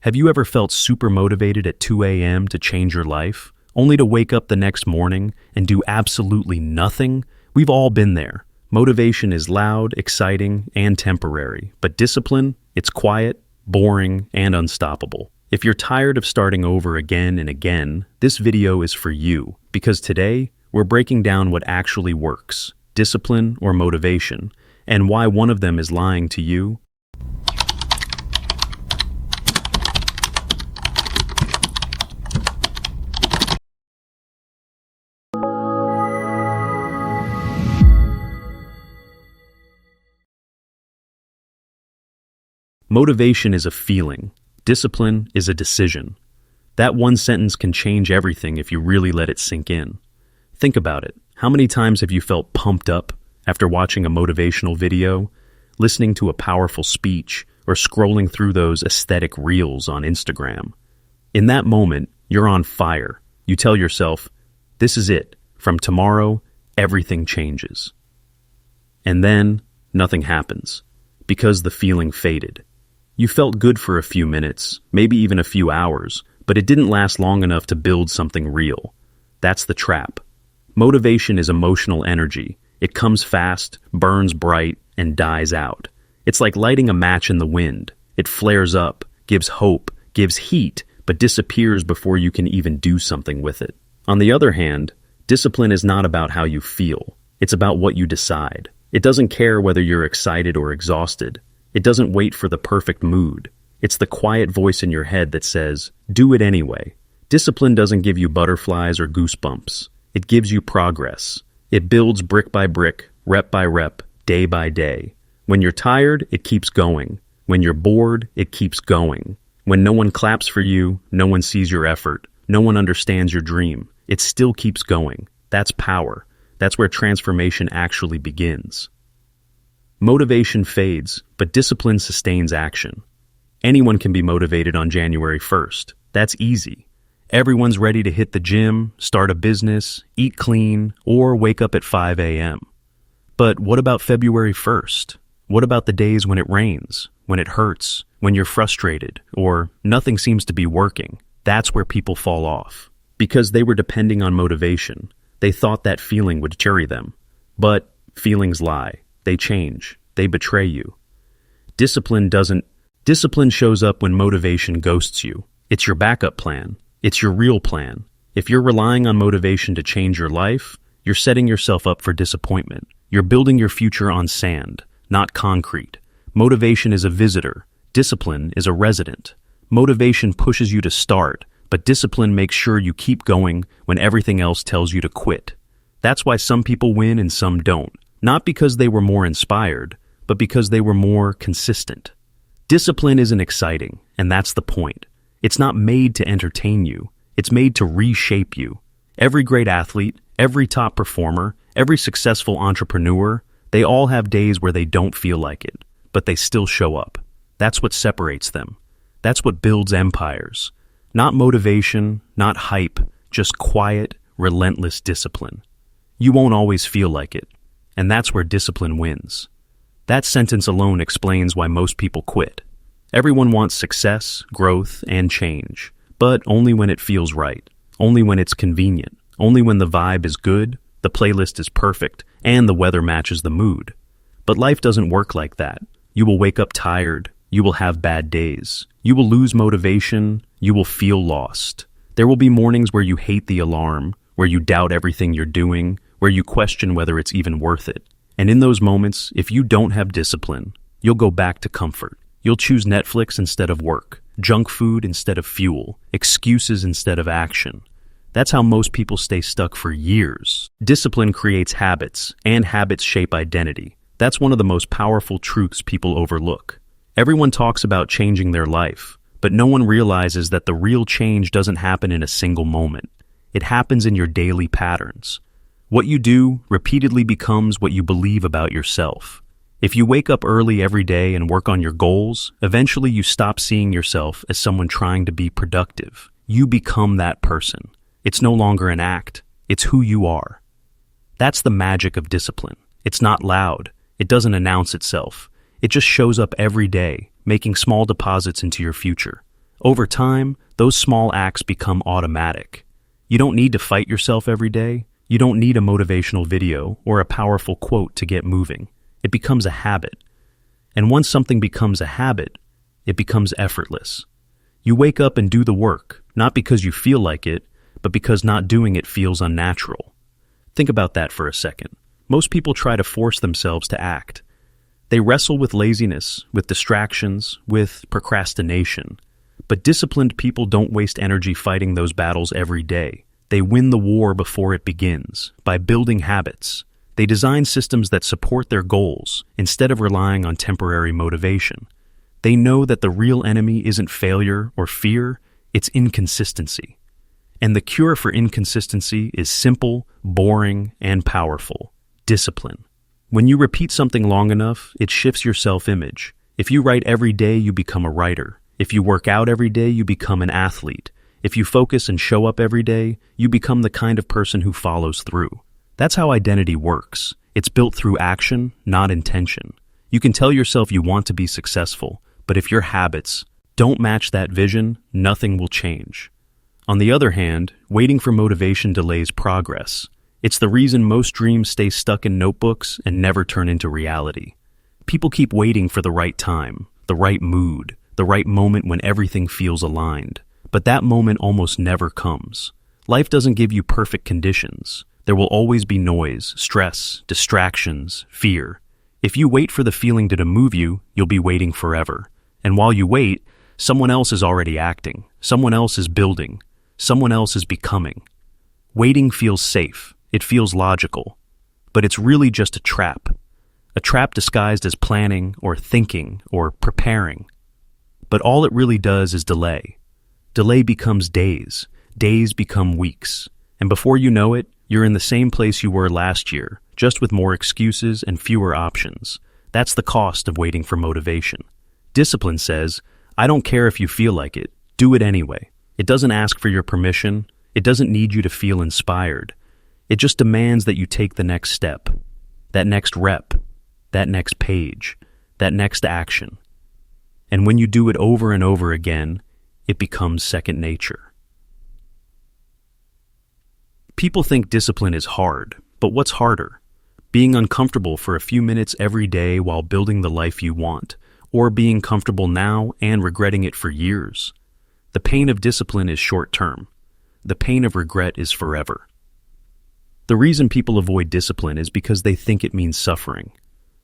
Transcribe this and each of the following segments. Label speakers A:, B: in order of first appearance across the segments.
A: Have you ever felt super motivated at 2 a.m. to change your life, only to wake up the next morning and do absolutely nothing? We've all been there. Motivation is loud, exciting, and temporary, but discipline, it's quiet, boring, and unstoppable. If you're tired of starting over again and again, this video is for you, because today we're breaking down what actually works, discipline or motivation, and why one of them is lying to you. Motivation is a feeling. Discipline is a decision. That one sentence can change everything if you really let it sink in. Think about it. How many times have you felt pumped up after watching a motivational video, listening to a powerful speech, or scrolling through those aesthetic reels on Instagram? In that moment, you're on fire. You tell yourself, this is it. From tomorrow, everything changes. And then, nothing happens, because the feeling faded. You felt good for a few minutes, maybe even a few hours, but it didn't last long enough to build something real. That's the trap. Motivation is emotional energy. It comes fast, burns bright, and dies out. It's like lighting a match in the wind. It flares up, gives hope, gives heat, but disappears before you can even do something with it. On the other hand, discipline is not about how you feel. It's about what you decide. It doesn't care whether you're excited or exhausted. It doesn't wait for the perfect mood. It's the quiet voice in your head that says, do it anyway. Discipline doesn't give you butterflies or goosebumps. It gives you progress. It builds brick by brick, rep by rep, day by day. When you're tired, it keeps going. When you're bored, it keeps going. When no one claps for you, no one sees your effort, no one understands your dream, it still keeps going. That's power. That's where transformation actually begins. Motivation fades, but discipline sustains action. Anyone can be motivated on January 1st. That's easy. Everyone's ready to hit the gym, start a business, eat clean, or wake up at 5 a.m. But what about February 1st? What about the days when it rains, when it hurts, when you're frustrated, or nothing seems to be working? That's where people fall off. Because they were depending on motivation. They thought that feeling would carry them. But feelings lie. They change. They betray you. Discipline doesn't. Discipline shows up when motivation ghosts you. It's your backup plan. It's your real plan. If you're relying on motivation to change your life, you're setting yourself up for disappointment. You're building your future on sand, not concrete. Motivation is a visitor. Discipline is a resident. Motivation pushes you to start, but discipline makes sure you keep going when everything else tells you to quit. That's why some people win and some don't. Not because they were more inspired, but because they were more consistent. Discipline isn't exciting, and that's the point. It's not made to entertain you. It's made to reshape you. Every great athlete, every top performer, every successful entrepreneur, they all have days where they don't feel like it, but they still show up. That's what separates them. That's what builds empires. Not motivation, not hype, just quiet, relentless discipline. You won't always feel like it. And that's where discipline wins. That sentence alone explains why most people quit. Everyone wants success, growth, and change, but only when it feels right, only when it's convenient, only when the vibe is good, the playlist is perfect, and the weather matches the mood. But life doesn't work like that. You will wake up tired, you will have bad days, you will lose motivation, you will feel lost. There will be mornings where you hate the alarm, where you doubt everything you're doing, where you question whether it's even worth it. And in those moments, if you don't have discipline, you'll go back to comfort. You'll choose Netflix instead of work, junk food instead of fuel, excuses instead of action. That's how most people stay stuck for years. Discipline creates habits, and habits shape identity. That's one of the most powerful truths people overlook. Everyone talks about changing their life, but no one realizes that the real change doesn't happen in a single moment. It happens in your daily patterns. What you do repeatedly becomes what you believe about yourself. If you wake up early every day and work on your goals, eventually you stop seeing yourself as someone trying to be productive. You become that person. It's no longer an act. It's who you are. That's the magic of discipline. It's not loud. It doesn't announce itself. It just shows up every day, making small deposits into your future. Over time, those small acts become automatic. You don't need to fight yourself every day. You don't need a motivational video or a powerful quote to get moving. It becomes a habit. And once something becomes a habit, it becomes effortless. You wake up and do the work, not because you feel like it, but because not doing it feels unnatural. Think about that for a second. Most people try to force themselves to act. They wrestle with laziness, with distractions, with procrastination. But disciplined people don't waste energy fighting those battles every day. They win the war before it begins, by building habits. They design systems that support their goals, instead of relying on temporary motivation. They know that the real enemy isn't failure or fear, it's inconsistency. And the cure for inconsistency is simple, boring, and powerful: discipline. When you repeat something long enough, it shifts your self-image. If you write every day, you become a writer. If you work out every day, you become an athlete. If you focus and show up every day, you become the kind of person who follows through. That's how identity works. It's built through action, not intention. You can tell yourself you want to be successful, but if your habits don't match that vision, nothing will change. On the other hand, waiting for motivation delays progress. It's the reason most dreams stay stuck in notebooks and never turn into reality. People keep waiting for the right time, the right mood, the right moment when everything feels aligned. But that moment almost never comes. Life doesn't give you perfect conditions. There will always be noise, stress, distractions, fear. If you wait for the feeling to move you, you'll be waiting forever. And while you wait, someone else is already acting. Someone else is building. Someone else is becoming. Waiting feels safe. It feels logical. But it's really just a trap. A trap disguised as planning or thinking or preparing. But all it really does is delay. Delay becomes days. Days become weeks. And before you know it, you're in the same place you were last year, just with more excuses and fewer options. That's the cost of waiting for motivation. Discipline says, I don't care if you feel like it. Do it anyway. It doesn't ask for your permission. It doesn't need you to feel inspired. It just demands that you take the next step, that next rep, that next page, that next action. And when you do it over and over again, it becomes second nature. People think discipline is hard, but what's harder? Being uncomfortable for a few minutes every day while building the life you want, or being comfortable now and regretting it for years? The pain of discipline is short-term. The pain of regret is forever. The reason people avoid discipline is because they think it means suffering.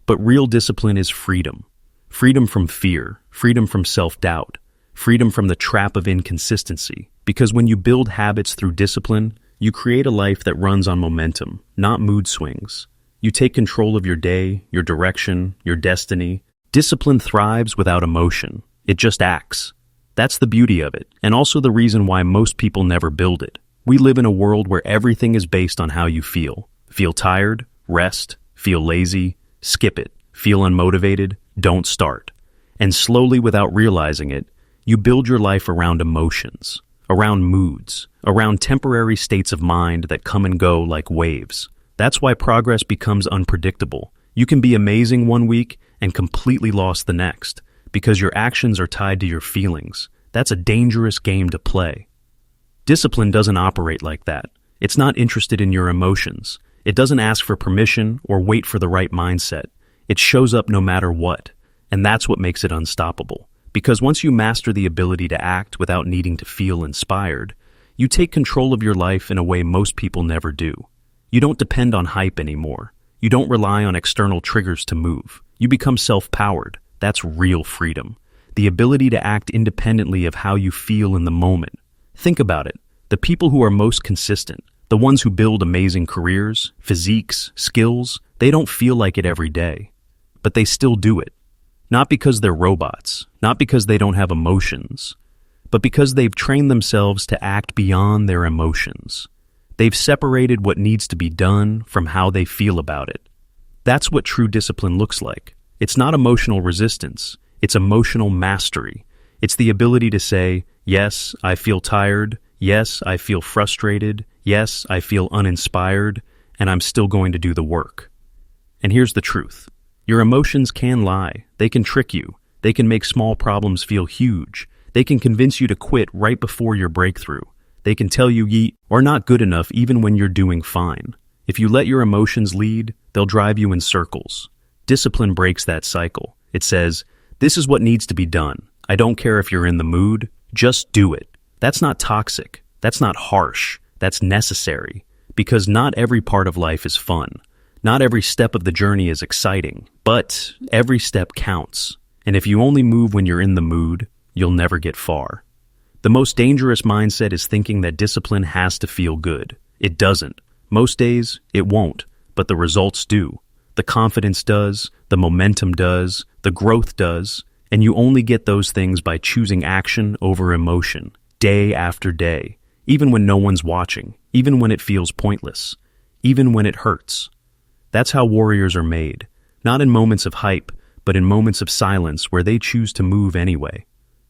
A: But real discipline is freedom. Freedom from fear, freedom from self-doubt, freedom from the trap of inconsistency. Because when you build habits through discipline, you create a life that runs on momentum, not mood swings. You take control of your day, your direction, your destiny. Discipline thrives without emotion. It just acts. That's the beauty of it, and also the reason why most people never build it. We live in a world where everything is based on how you feel. Feel tired? Rest. Feel lazy? Skip it. Feel unmotivated? Don't start. And slowly, without realizing it, you build your life around emotions, around moods, around temporary states of mind that come and go like waves. That's why progress becomes unpredictable. You can be amazing one week and completely lost the next, because your actions are tied to your feelings. That's a dangerous game to play. Discipline doesn't operate like that. It's not interested in your emotions. It doesn't ask for permission or wait for the right mindset. It shows up no matter what. And that's what makes it unstoppable. Because once you master the ability to act without needing to feel inspired, you take control of your life in a way most people never do. You don't depend on hype anymore. You don't rely on external triggers to move. You become self-powered. That's real freedom. The ability to act independently of how you feel in the moment. Think about it. The people who are most consistent, the ones who build amazing careers, physiques, skills, they don't feel like it every day. But they still do it. Not because they're robots, not because they don't have emotions, but because they've trained themselves to act beyond their emotions. They've separated what needs to be done from how they feel about it. That's what true discipline looks like. It's not emotional resistance. It's emotional mastery. It's the ability to say, yes, I feel tired. Yes, I feel frustrated. Yes, I feel uninspired. And I'm still going to do the work. And here's the truth. Your emotions can lie. They can trick you. They can make small problems feel huge. They can convince you to quit right before your breakthrough. They can tell you ye are not good enough even when you're doing fine. If you let your emotions lead, they'll drive you in circles. Discipline breaks that cycle. It says, this is what needs to be done. I don't care if you're in the mood, just do it. That's not toxic. That's not harsh. That's necessary. Because not every part of life is fun. Not every step of the journey is exciting, but every step counts. And if you only move when you're in the mood, you'll never get far. The most dangerous mindset is thinking that discipline has to feel good. It doesn't. Most days, it won't, but the results do. The confidence does, the momentum does, the growth does, and you only get those things by choosing action over emotion, day after day, even when no one's watching, even when it feels pointless, even when it hurts. That's how warriors are made, not in moments of hype, but in moments of silence where they choose to move anyway.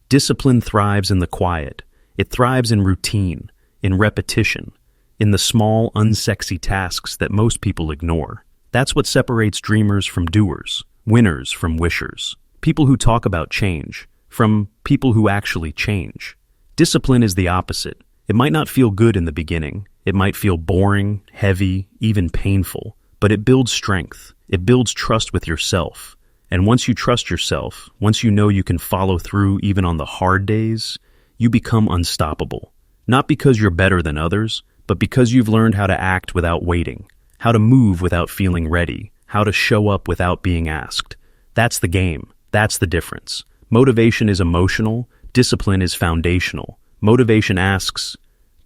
A: Discipline thrives in the quiet. It thrives in routine, in repetition, in the small, unsexy tasks that most people ignore. That's what separates dreamers from doers, winners from wishers, people who talk about change from people who actually change. Discipline is the opposite. It might not feel good in the beginning. It might feel boring, heavy, even painful, but it builds strength. It builds trust with yourself. And once you trust yourself, once you know you can follow through even on the hard days, you become unstoppable. Not because you're better than others, but because you've learned how to act without waiting, how to move without feeling ready, how to show up without being asked. That's the game. That's the difference. Motivation is emotional. Discipline is foundational. Motivation asks,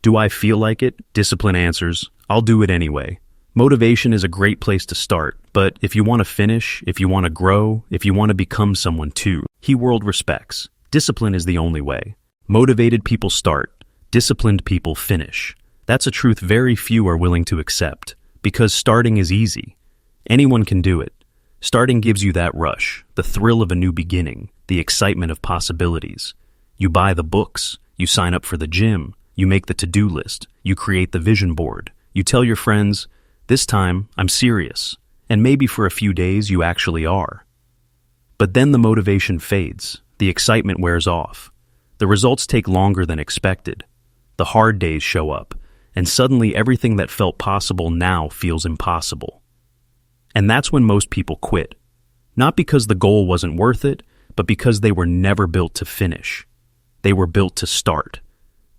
A: do I feel like it? Discipline answers, I'll do it anyway. Motivation is a great place to start, but if you want to finish, if you want to grow, if you want to become someone too, world respects. Discipline is the only way. Motivated people start. Disciplined people finish. That's a truth very few are willing to accept, because starting is easy. Anyone can do it. Starting gives you that rush, the thrill of a new beginning, the excitement of possibilities. You buy the books, you sign up for the gym, you make the to-do list, you create the vision board, you tell your friends, this time, I'm serious, and maybe for a few days you actually are. But then the motivation fades, the excitement wears off. The results take longer than expected. The hard days show up, and suddenly everything that felt possible now feels impossible. And that's when most people quit. Not because the goal wasn't worth it, but because they were never built to finish. They were built to start.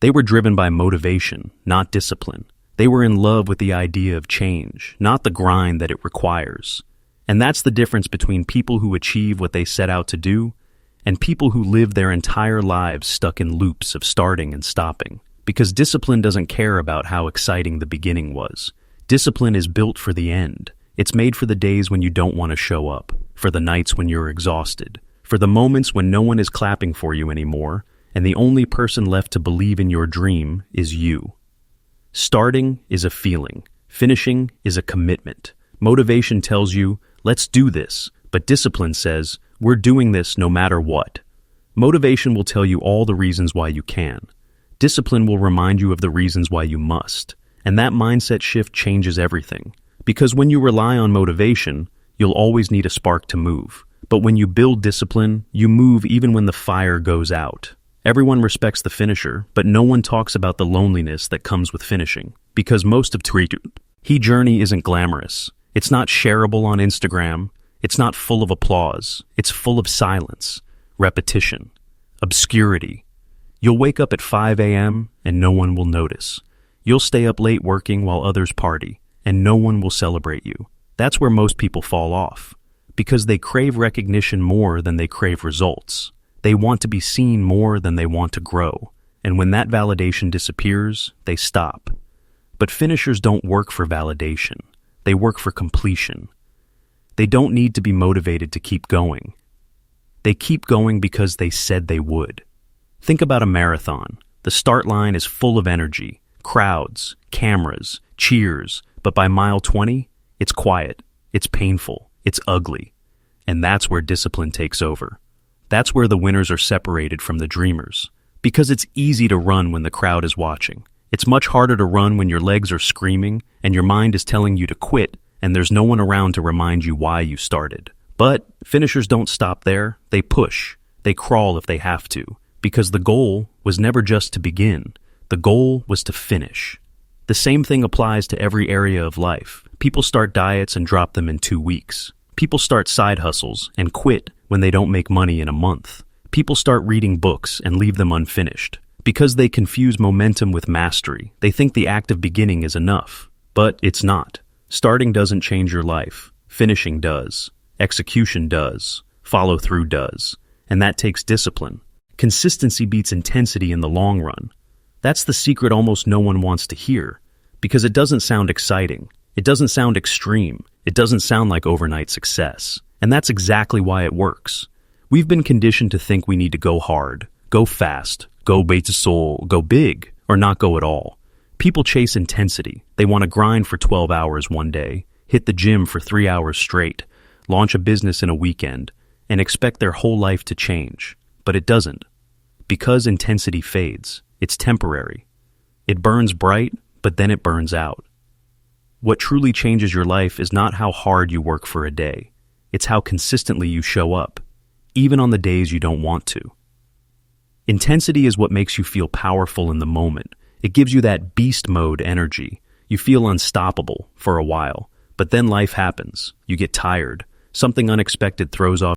A: They were driven by motivation, not discipline. They were in love with the idea of change, not the grind that it requires. And that's the difference between people who achieve what they set out to do and people who live their entire lives stuck in loops of starting and stopping. Because discipline doesn't care about how exciting the beginning was. Discipline is built for the end. It's made for the days when you don't want to show up, for the nights when you're exhausted, for the moments when no one is clapping for you anymore, and the only person left to believe in your dream is you. Starting is a feeling. Finishing is a commitment. Motivation tells you, let's do this, but discipline says, we're doing this no matter what. Motivation will tell you all the reasons why you can. Discipline will remind you of the reasons why you must. And that mindset shift changes everything. Because when you rely on motivation, you'll always need a spark to move. But when you build discipline, you move even when the fire goes out. Everyone respects the finisher, but no one talks about the loneliness that comes with finishing. Because most of the journey isn't glamorous. It's not shareable on Instagram. It's not full of applause. It's full of silence, repetition, obscurity. You'll wake up at 5 a.m. and no one will notice. You'll stay up late working while others party, and no one will celebrate you. That's where most people fall off, because they crave recognition more than they crave results. They want to be seen more than they want to grow, and when that validation disappears, they stop. But finishers don't work for validation. They work for completion. They don't need to be motivated to keep going. They keep going because they said they would. Think about a marathon. The start line is full of energy, crowds, cameras, cheers, but by mile 20, it's quiet, it's painful, it's ugly. And that's where discipline takes over. That's where the winners are separated from the dreamers. Because it's easy to run when the crowd is watching. It's much harder to run when your legs are screaming and your mind is telling you to quit and there's no one around to remind you why you started. But finishers don't stop there. They push. They crawl if they have to. Because the goal was never just to begin. The goal was to finish. The same thing applies to every area of life. People start diets and drop them in 2 weeks. People start side hustles and quit when they don't make money in a month. People start reading books and leave them unfinished. Because they confuse momentum with mastery, they think the act of beginning is enough. But it's not. Starting doesn't change your life. Finishing does. Execution does. Follow through does. And that takes discipline. Consistency beats intensity in the long run. That's the secret almost no one wants to hear. Because it doesn't sound exciting. It doesn't sound extreme. It doesn't sound like overnight success. And that's exactly why it works. We've been conditioned to think we need to go hard, go fast, go beta soul, go big, or not go at all. People chase intensity. They want to grind for 12 hours one day, hit the gym for 3 hours straight, launch a business in a weekend, and expect their whole life to change. But it doesn't. Because intensity fades. It's temporary. It burns bright, but then it burns out. What truly changes your life is not how hard you work for a day. It's how consistently you show up, even on the days you don't want to. Intensity is what makes you feel powerful in the moment. It gives you that beast mode energy. You feel unstoppable for a while, but then life happens. You get tired. Something unexpected throws off